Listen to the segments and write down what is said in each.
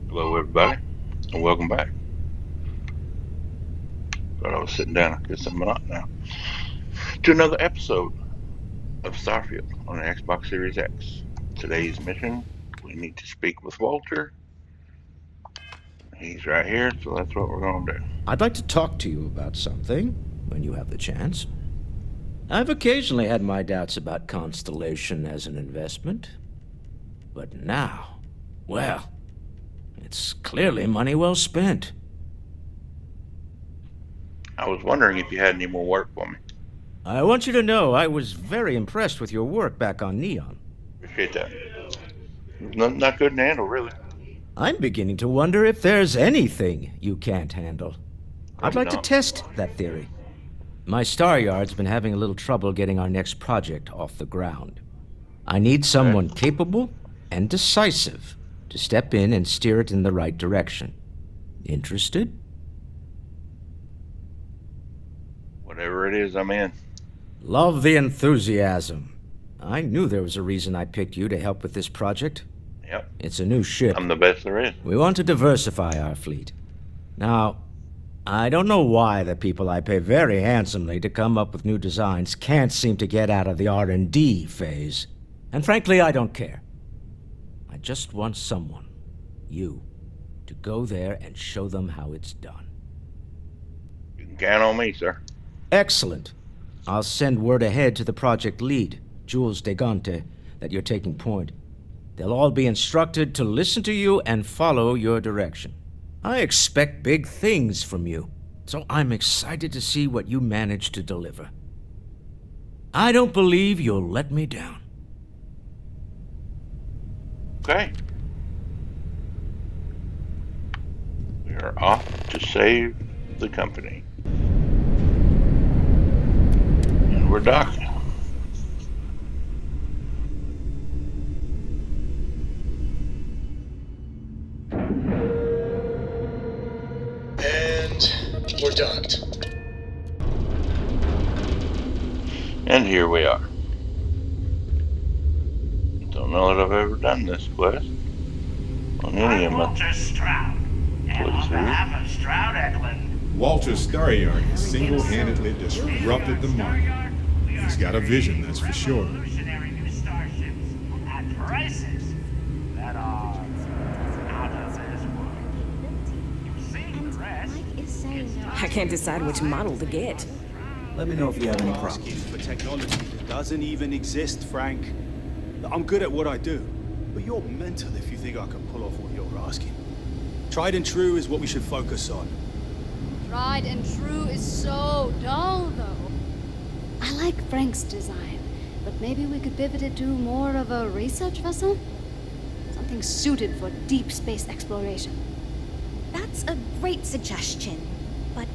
Hello, everybody, and welcome back. Thought I was sitting down. I guess I'm not now. To another episode of Starfield on the Xbox Series X. Today's mission, we need to speak with Walter. He's right here, so that's what we're going to do. I'd like to talk to you about something when you have the chance. I've occasionally had my doubts about Constellation as an investment. But now, well, it's clearly money well spent. I was wondering if you had any more work for me. I want you to know I was very impressed with your work back on Neon. Appreciate that. Nothing I couldn't handle, really. I'm beginning to wonder if there's anything you can't handle. I'd like to test that theory. My Star Yard's been having a little trouble getting our next project off the ground. I need someone capable and decisive to step in and steer it in the right direction. Interested? Whatever it is, I'm in. Love the enthusiasm. I knew there was a reason I picked you to help with this project. Yep. It's a new ship. I'm the best there is. We want to diversify our fleet. Now, I don't know why the people I pay very handsomely to come up with new designs can't seem to get out of the R&D phase. And frankly, I don't care. I just want someone, you, to go there and show them how it's done. You can count on me, sir. Excellent. I'll send word ahead to the project lead, Jules Degante, that you're taking point. They'll all be instructed to listen to you and follow your direction. I expect big things from you, so I'm excited to see what you manage to deliver. I don't believe you'll let me down. Okay. We are off to save the company. And we're docking. And we're docked. And here we are. Don't know that I've ever done this quest on any of my Walter Stroud, and on behalf of Stroud Eklund, Walter Starryard has single-handedly disrupted the market. He's got a vision, that's for sure. revolutionary new starships at prices that are out of this world. You've seen the rest. I can't decide which model to get. Let me know if you have any Asking problems. for technology that doesn't even exist, Frank. I'm good at what I do, but you're mental if you think I can pull off what you're asking. Tried and true is what we should focus on. Tried and true is so dull, though. I like Frank's design, but maybe we could pivot it to more of a research vessel? Something suited for deep space exploration. That's a great suggestion, but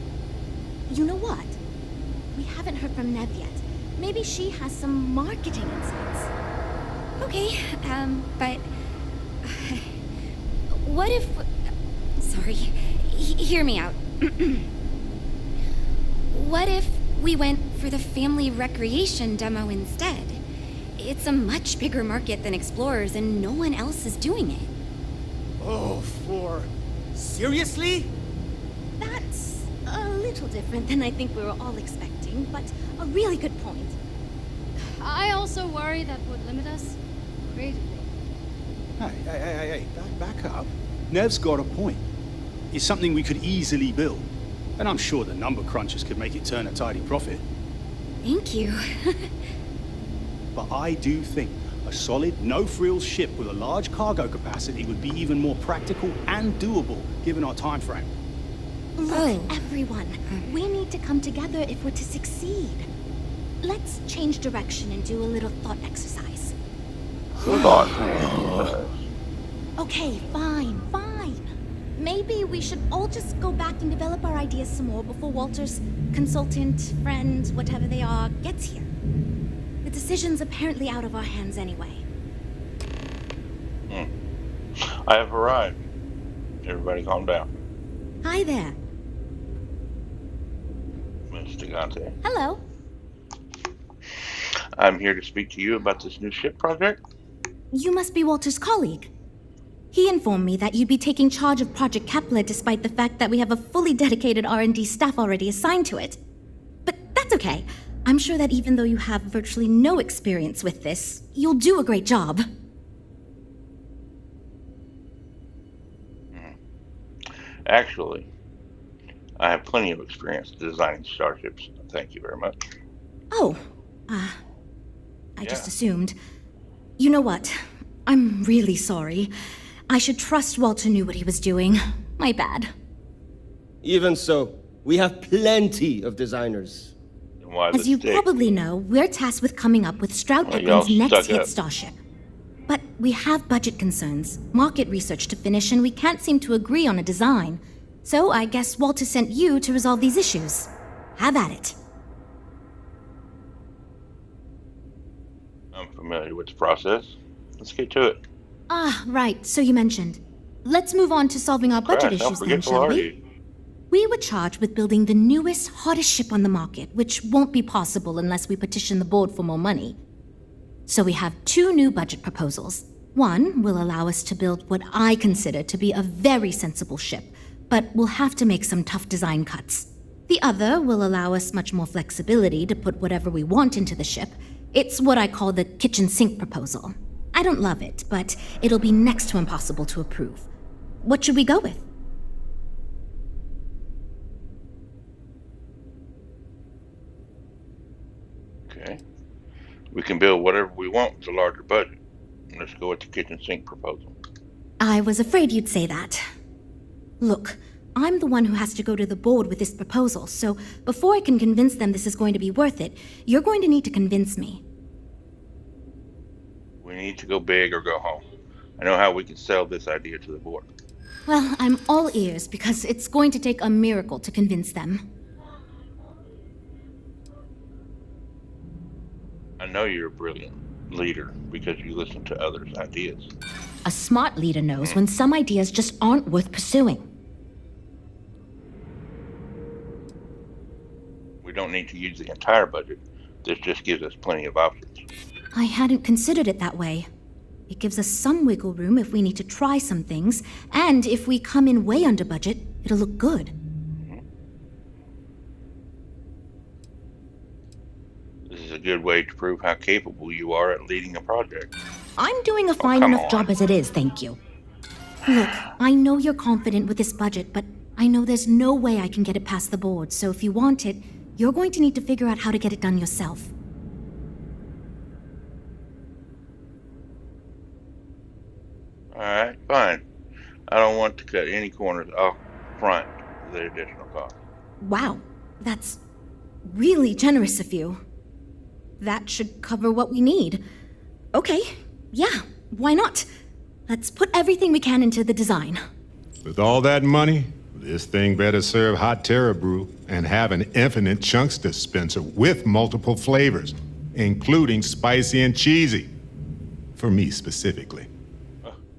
you know what? We haven't heard from Nev yet. Maybe she has some marketing insights. Okay, but what if... Sorry, hear me out. What if we went for the family recreation demo instead? It's a much bigger market than Explorers, and no one else is doing it. Oh, seriously? That's a little different than I think we were all expecting, but a really good point. I also worry that would limit us creatively. Hey, back up. Nev's got a point. It's something we could easily build, and I'm sure the number crunchers could make it turn a tidy profit. Thank you. But I do think a solid, no-frills ship with a large cargo capacity would be even more practical and doable, given our time frame. Look, everyone, we need to come together if we're to succeed. Let's change direction and do a little thought exercise. Okay, fine. Maybe we should all just go back and develop our ideas some more before Walter's consultant, friend, whatever they are, gets here. The decision's apparently out of our hands anyway. I have arrived. Everybody calm down. Hi there. Mr. Gante. Hello. I'm here to speak to you about this new ship project. You must be Walter's colleague. He informed me that you'd be taking charge of Project Kepler despite the fact that we have a fully dedicated R&D staff already assigned to it. But that's okay. I'm sure that even though you have virtually no experience with this, you'll do a great job. Actually, I have plenty of experience designing starships. Thank you very much. Oh, I just assumed. You know what? I'm really sorry. I should trust Walter knew what he was doing. My bad. Even so, we have plenty of designers. As you probably know, we're tasked with coming up with Stroud Eklund's next hit starship. But we have budget concerns, market research to finish, and we can't seem to agree on a design. So I guess Walter sent you to resolve these issues. Have at it. I'm familiar with the process. Let's get to it. Ah, right, so you mentioned. Let's move on to solving our budget issues then, shall we? We were charged with building the newest, hottest ship on the market, which won't be possible unless we petition the board for more money. So we have two new budget proposals. One will allow us to build what I consider to be a very sensible ship, but we'll have to make some tough design cuts. The other will allow us much more flexibility to put whatever we want into the ship. It's what I call the kitchen sink proposal. I don't love it, but it'll be next to impossible to approve. What should we go with? Okay. We can build whatever we want with a larger budget. Let's go with the kitchen sink proposal. I was afraid you'd say that. Look, I'm the one who has to go to the board with this proposal, so before I can convince them this is going to be worth it, you're going to need to convince me. We need to go big or go home. I know how we can sell this idea to the board. Well, I'm all ears because it's going to take a miracle to convince them. I know you're a brilliant leader because you listen to others' ideas. A smart leader knows when some ideas just aren't worth pursuing. We don't need to use the entire budget. This just gives us plenty of options. I hadn't considered it that way. It gives us some wiggle room if we need to try some things, and if we come in way under budget, it'll look good. This is a good way to prove how capable you are at leading a project. I'm doing a fine enough job as it is, thank you. Look, I know you're confident with this budget, but I know there's no way I can get it past the board, so if you want it, you're going to need to figure out how to get it done yourself. Alright, fine. I don't want to cut any corners off front of the additional cost. Wow, that's really generous of you. That should cover what we need. Okay, yeah, why not? Let's put everything we can into the design. With all that money, this thing better serve hot Terra Brew and have an infinite chunks dispenser with multiple flavors, including spicy and cheesy. For me specifically.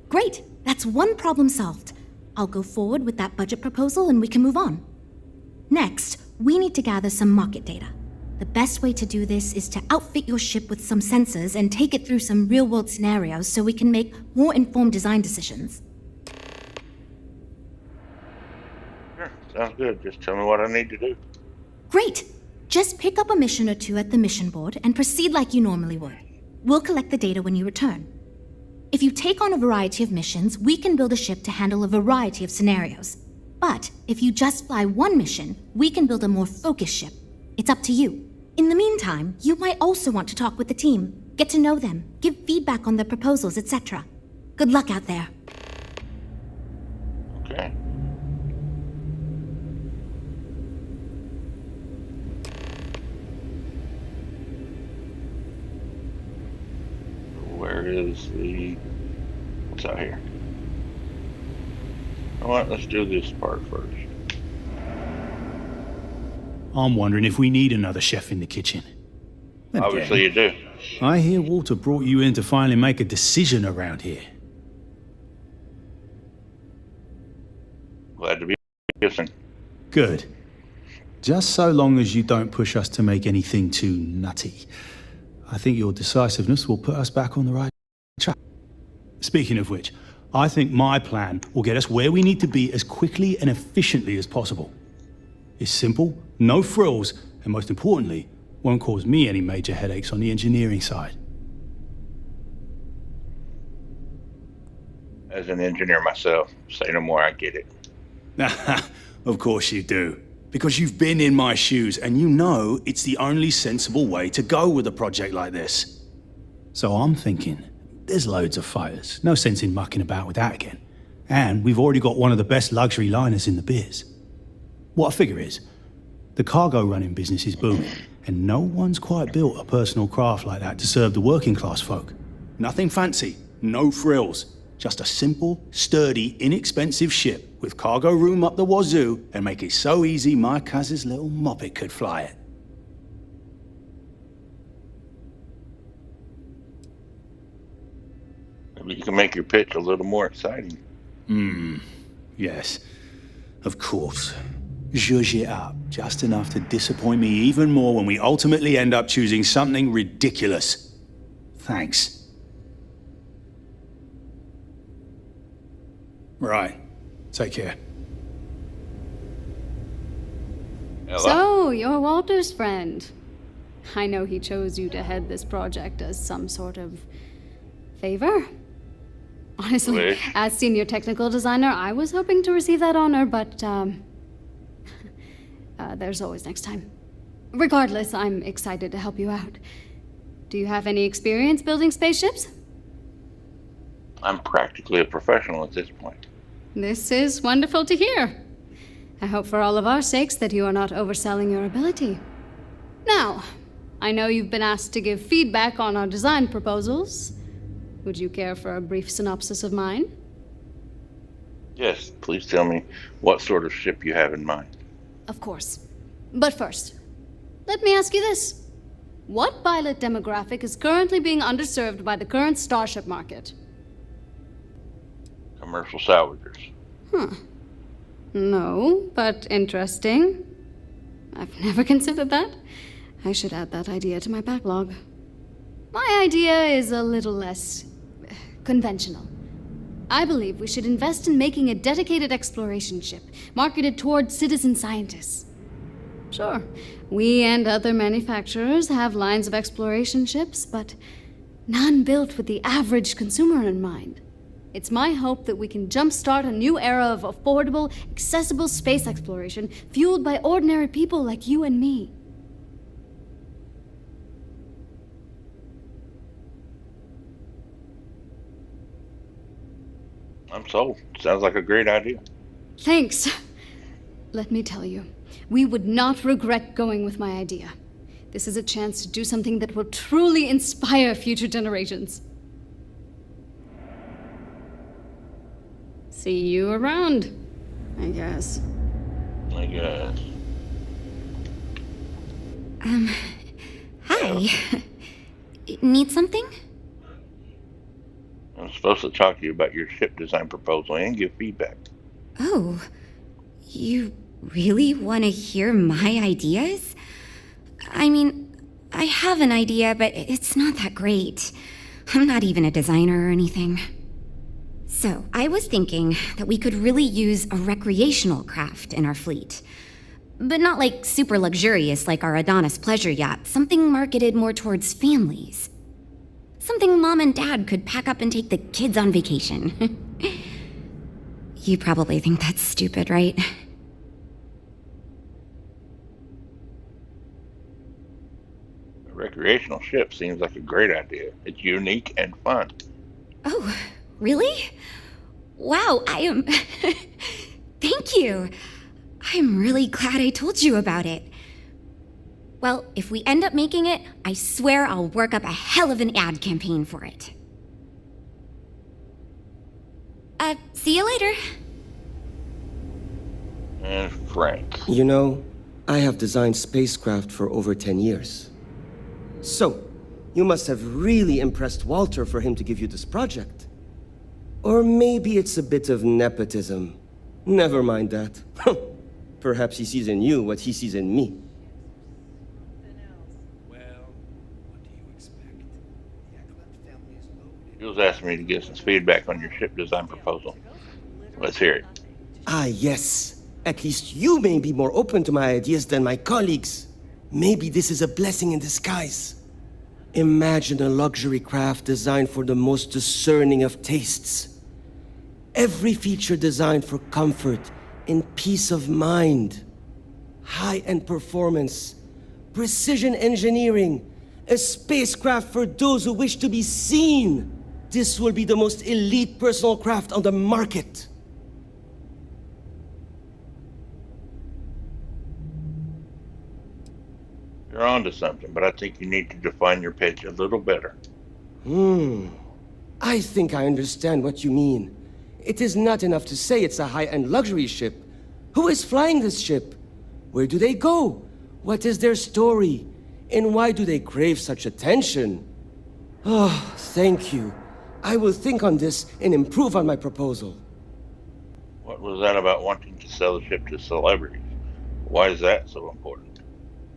Great, that's one problem solved. I'll go forward with that budget proposal and we can move on. Next, we need to gather some market data. The best way to do this is to outfit your ship with some sensors and take it through some real-world scenarios so we can make more informed design decisions. Sure, sounds good. Just tell me what I need to do. Great! Just pick up a mission or two at the mission board and proceed like you normally would. We'll collect the data when you return. If you take on a variety of missions, we can build a ship to handle a variety of scenarios. But if you just fly one mission, we can build a more focused ship. It's up to you. In the meantime, you might also want to talk with the team, get to know them, give feedback on their proposals, etc. Good luck out there. Okay. Where is the... what's out here? Alright, let's do this part first. I'm wondering if we need another chef in the kitchen. Obviously you do. I hear Walter brought you in to finally make a decision around here. Glad to be listening. Good. Just so long as you don't push us to make anything too nutty. I think your decisiveness will put us back on the right track. Speaking of which, I think my plan will get us where we need to be as quickly and efficiently as possible. It's simple, no frills, and most importantly, won't cause me any major headaches on the engineering side. As an engineer myself, say no more, I get it. Of course you do. Because you've been in my shoes and you know it's the only sensible way to go with a project like this. So I'm thinking, there's loads of fighters. No sense in mucking about with that again. And we've already got one of the best luxury liners in the biz. What I figure is, the cargo running business is booming, and no one's quite built a personal craft like that to serve the working class folk. Nothing fancy, no frills. Just a simple, sturdy, inexpensive ship with cargo room up the wazoo and make it so easy my cousin's little moppet could fly it. Maybe you can make your pitch a little more exciting. Yes. Of course. Zhuzh it up just enough to disappoint me even more when we ultimately end up choosing something ridiculous. Thanks. Right. Take care. Ella? So, you're Walter's friend. I know he chose you to head this project as some sort of favor. Honestly, Wish. as senior technical designer, I was hoping to receive that honor, but there's always next time. Regardless, I'm excited to help you out. Do you have any experience building spaceships? I'm practically a professional at this point. This is wonderful to hear. I hope for all of our sakes that you are not overselling your ability. Now, I know you've been asked to give feedback on our design proposals. Would you care for a brief synopsis of mine? Yes, please tell me what sort of ship you have in mind. Of course. But first, let me ask you this. What pilot demographic is currently being underserved by the current starship market? Commercial salvagers. No, but interesting. I've never considered that. I should add that idea to my backlog. My idea is a little less conventional. I believe we should invest in making a dedicated exploration ship, marketed towards citizen scientists. Sure, we and other manufacturers have lines of exploration ships, but none built with the average consumer in mind. It's my hope that we can jumpstart a new era of affordable, accessible space exploration, fueled by ordinary people like you and me. I'm sold. Sounds like a great idea. Thanks. Let me tell you, we would not regret going with my idea. This is a chance to do something that will truly inspire future generations. See you around, I guess. I guess. Hi. Need something? I'm supposed to talk to you about your ship design proposal and give feedback. Oh, you really want to hear my ideas? I mean, I have an idea, but it's not that great. I'm not even a designer or anything. So, I was thinking that we could really use a recreational craft in our fleet. But not like super luxurious like our Adonis pleasure yacht, something marketed more towards families. Something Mom and Dad could pack up and take the kids on vacation. You probably think that's stupid, right? A recreational ship seems like a great idea. It's unique and fun. Oh, really? Wow, I am... Thank you. I'm really glad I told you about it. Well, if we end up making it, I swear I'll work up a hell of an ad campaign for it. See you later. And Frank. You know, I have designed spacecraft for over 10 years. So, you must have really impressed Walter for him to give you this project. Or maybe it's a bit of nepotism. Never mind that. Perhaps he sees in you what he sees in me. You'll Jules asked me to give some feedback on your ship design proposal. Let's hear it. Ah, yes. At least you may be more open to my ideas than my colleagues. Maybe this is a blessing in disguise. Imagine a luxury craft designed for the most discerning of tastes. Every feature designed for comfort and peace of mind. High-end performance, precision engineering, a spacecraft for those who wish to be seen. This will be the most elite personal craft on the market. You're onto something, but I think you need to define your pitch a little better. I think I understand what you mean. It is not enough to say it's a high-end luxury ship. Who is flying this ship? Where do they go? What is their story? And why do they crave such attention? Oh, thank you. I will think on this and improve on my proposal. What was that about wanting to sell the ship to celebrities? Why is that so important?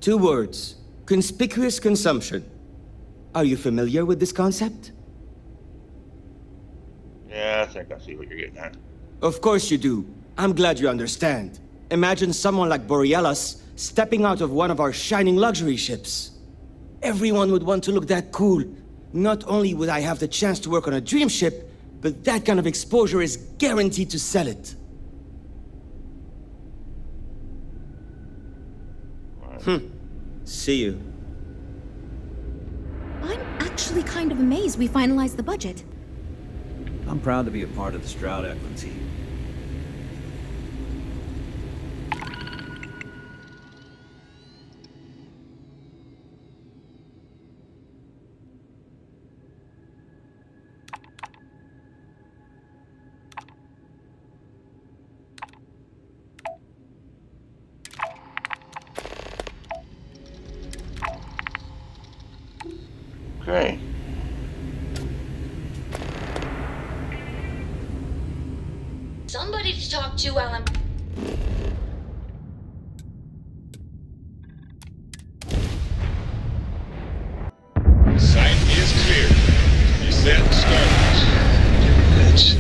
2 words. Conspicuous consumption. Are you familiar with this concept? Yeah, I think I see what you're getting at. Of course you do. I'm glad you understand. Imagine someone like Borealis stepping out of one of our shining luxury ships. Everyone would want to look that cool. Not only would I have the chance to work on a dream ship, but that kind of exposure is guaranteed to sell it. See you. I'm actually kind of amazed we finalized the budget. I'm proud to be a part of the Stroud-Eklund team. Okay. Somebody to talk to while I'm... Sight is clear. Descent starts. Bitch.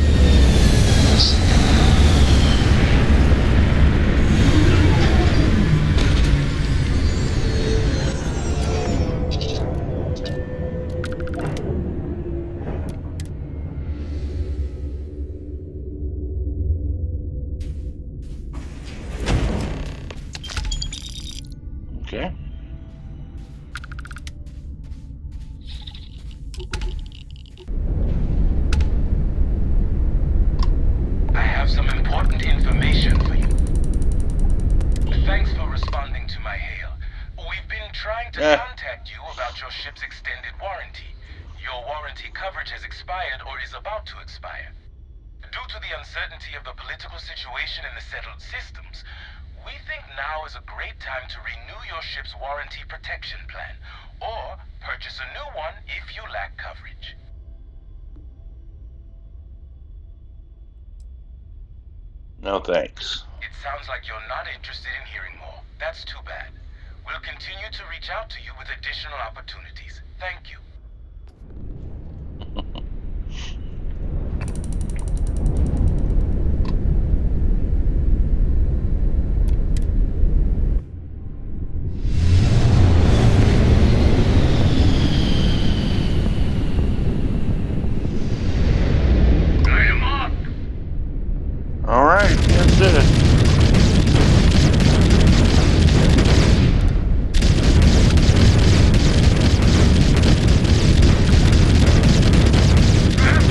Okay. I have some important information for you. Thanks for responding to my hail. We've been trying to contact you about your ship's extended warranty. Your warranty coverage has expired or is about to expire. Due to the uncertainty of the political situation in the settled systems, we think now is a great time to renew your ship's warranty protection plan, or purchase a new one if you lack coverage. No thanks. It sounds like you're not interested in hearing more. That's too bad. We'll continue to reach out to you with additional opportunities. Thank you. All right, that's it.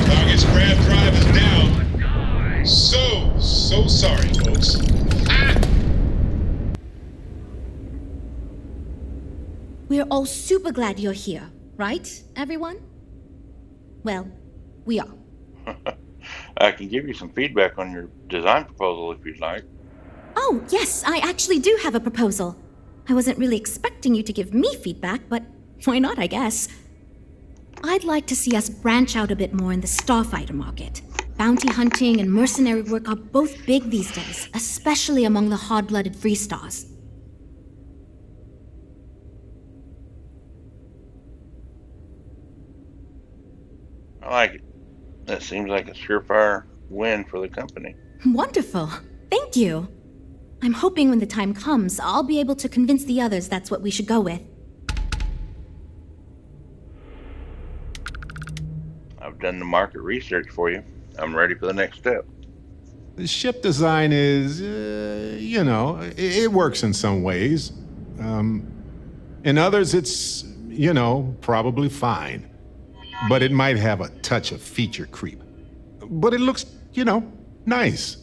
Target's crab drive is down. So sorry, folks. We're all super glad you're here, right, everyone? Well, we are. I can give you some feedback on your design proposal if you'd like. Oh, yes, I actually do have a proposal. I wasn't really expecting you to give me feedback, but why not, I guess? I'd like to see us branch out a bit more in the starfighter market. Bounty hunting and mercenary work are both big these days, especially among the hard-blooded free stars. I like it. That seems like a surefire win for the company. Wonderful. Thank you. I'm hoping when the time comes, I'll be able to convince the others that's what we should go with. I've done the market research for you. I'm ready for the next step. The ship design is, it works in some ways. In others, it's, probably fine. But it might have a touch of feature creep. But it looks, nice.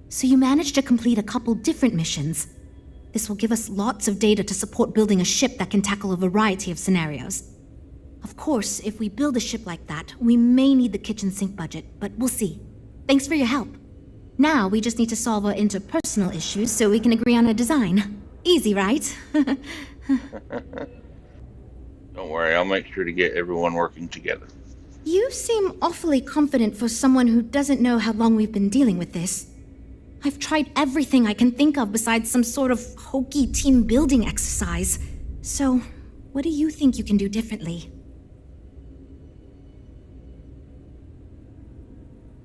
So you managed to complete a couple different missions. This will give us lots of data to support building a ship that can tackle a variety of scenarios. Of course, if we build a ship like that, we may need the kitchen sink budget, but we'll see. Thanks for your help. Now we just need to solve our interpersonal issues so we can agree on a design. Easy, right? Don't worry, I'll make sure to get everyone working together. You seem awfully confident for someone who doesn't know how long we've been dealing with this. I've tried everything I can think of besides some sort of hokey team building exercise. So, what do you think you can do differently?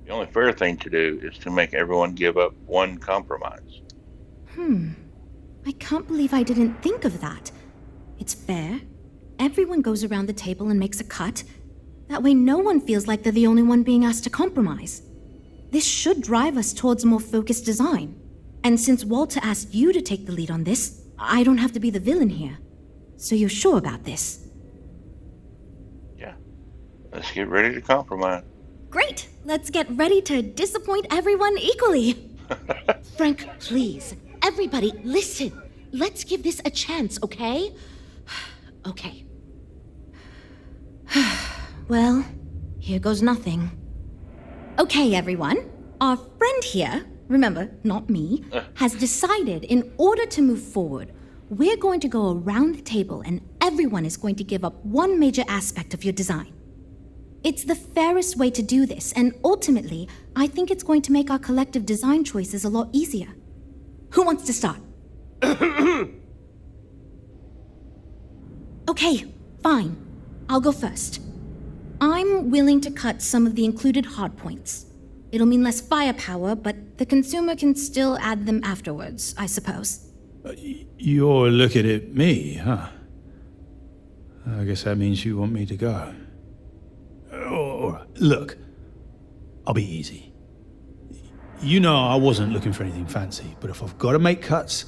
The only fair thing to do is to make everyone give up one compromise. I can't believe I didn't think of that. It's fair. Everyone goes around the table and makes a cut. That way no one feels like they're the only one being asked to compromise. This should drive us towards a more focused design. And since Walter asked you to take the lead on this, I don't have to be the villain here. So you're sure about this? Yeah. Let's get ready to compromise. Great! Let's get ready to disappoint everyone equally. Frank, please. Everybody, listen. Let's give this a chance, okay? Okay. Well, here goes nothing. Okay, everyone. Our friend here, remember, not me, has decided in order to move forward, we're going to go around the table and everyone is going to give up one major aspect of your design. It's the fairest way to do this, and ultimately, I think it's going to make our collective design choices a lot easier. Who wants to start? Okay, fine. I'll go first. I'm willing to cut some of the included hardpoints. It'll mean less firepower, but the consumer can still add them afterwards, I suppose. You're looking at me, huh? I guess that means you want me to go. All right, look, I'll be easy. You know I wasn't looking for anything fancy, but if I've got to make cuts,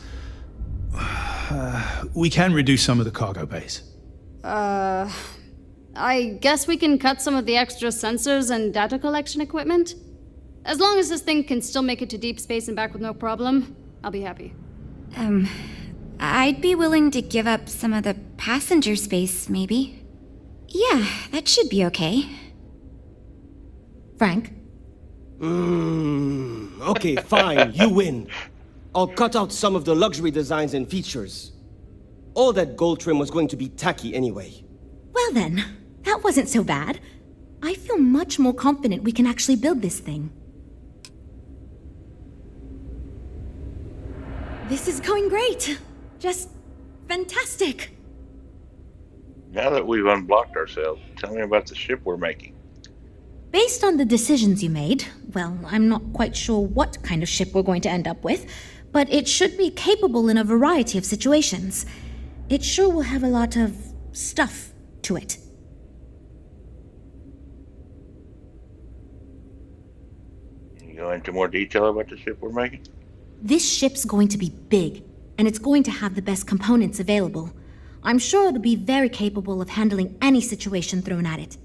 we can reduce some of the cargo bays. I guess we can cut some of the extra sensors and data collection equipment? As long as this thing can still make it to deep space and back with no problem, I'll be happy. I'd be willing to give up some of the passenger space, maybe. Yeah, that should be okay. Frank? Okay, fine, you win. I'll cut out some of the luxury designs and features. All that gold trim was going to be tacky anyway. Well then, that wasn't so bad. I feel much more confident we can actually build this thing. This is going great. Just fantastic. Now that we've unblocked ourselves, tell me about the ship we're making. Based on the decisions you made, well, I'm not quite sure what kind of ship we're going to end up with, but it should be capable in a variety of situations. It sure will have a lot of stuff to it. Can you go into more detail about the ship we're making? This ship's going to be big, and it's going to have the best components available. I'm sure it'll be very capable of handling any situation thrown at it.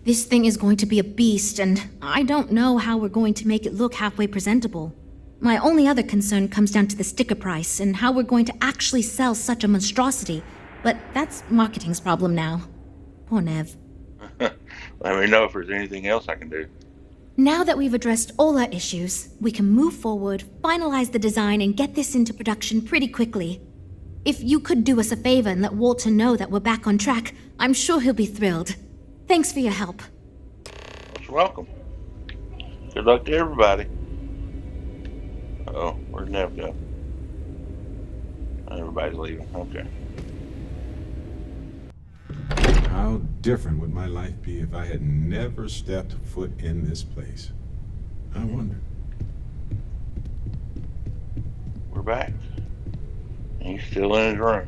This thing is going to be a beast, and I don't know how we're going to make it look halfway presentable. My only other concern comes down to the sticker price and how we're going to actually sell such a monstrosity, but that's marketing's problem now. Poor Nev. Let me know if there's anything else I can do. Now that we've addressed all our issues, we can move forward, finalize the design, and get this into production pretty quickly. If you could do us a favor and let Walter know that we're back on track, I'm sure he'll be thrilled. Thanks for your help. You're welcome. Good luck to everybody. Uh-oh, where'd Nev go? Everybody's leaving. Okay. How different would my life be if I had never stepped foot in this place? I wonder. We're back. He's still in his room.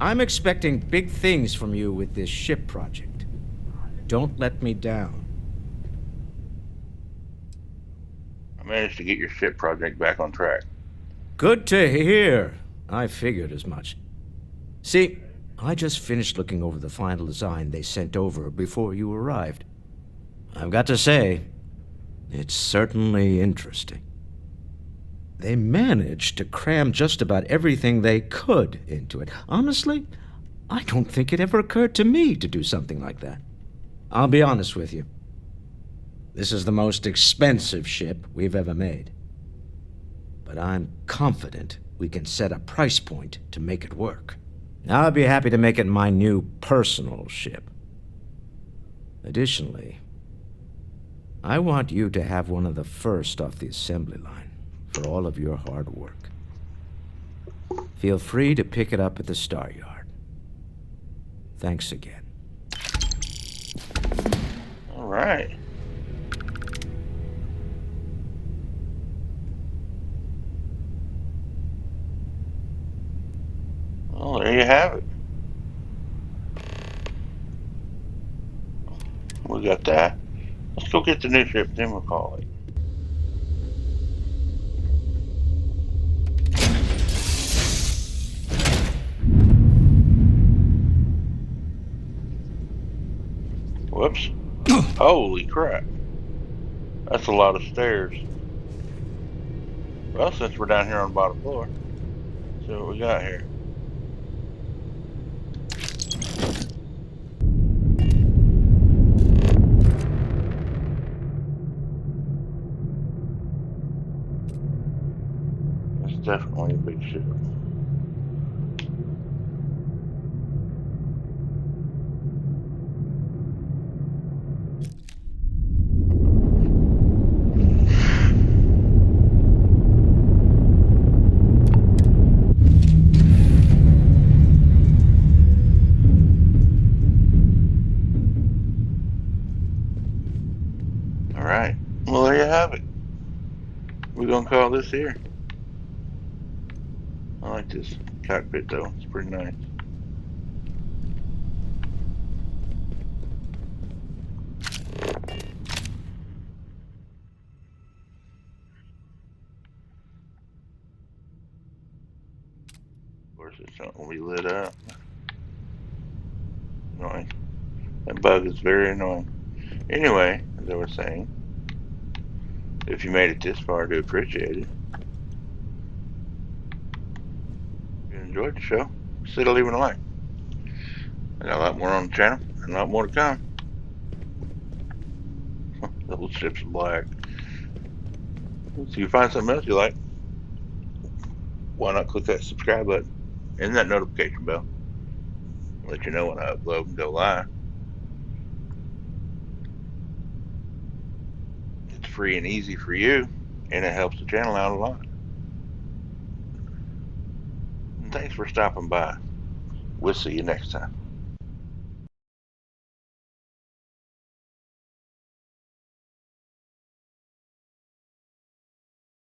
I'm expecting big things from you with this ship project. Don't let me down. I managed to get your ship project back on track. Good to hear. I figured as much. See, I just finished looking over the final design they sent over before you arrived. I've got to say, it's certainly interesting. They managed to cram just about everything they could into it. Honestly, I don't think it ever occurred to me to do something like that. I'll be honest with you. This is the most expensive ship we've ever made. But I'm confident we can set a price point to make it work. I'll be happy to make it my new personal ship. Additionally, I want you to have one of the first off the assembly line for all of your hard work. Feel free to pick it up at the Star Yard. Thanks again. All right. Well, there you have it. We got that. Let's go get the new ship, then we'll call it. Whoops. Holy crap. That's a lot of stairs. Well, since we're down here on the bottom floor, let's see what we got here. That's definitely a big ship. Alright, well there you have it. We're gonna call this here. I like this cockpit though, it's pretty nice. Of course it's not gonna be lit up. Annoying. That bug is very annoying. Anyway, as I was saying, if you made it this far, I do appreciate it. If you enjoyed the show, consider leaving a like. I got a lot more on the channel and a lot more to come. The whole ship's black. If you find something else you like, why not click that subscribe button and that notification bell? Let you know when I upload and go live. It's free and easy for you, and it helps the channel out a lot. And thanks for stopping by. We'll see you next time.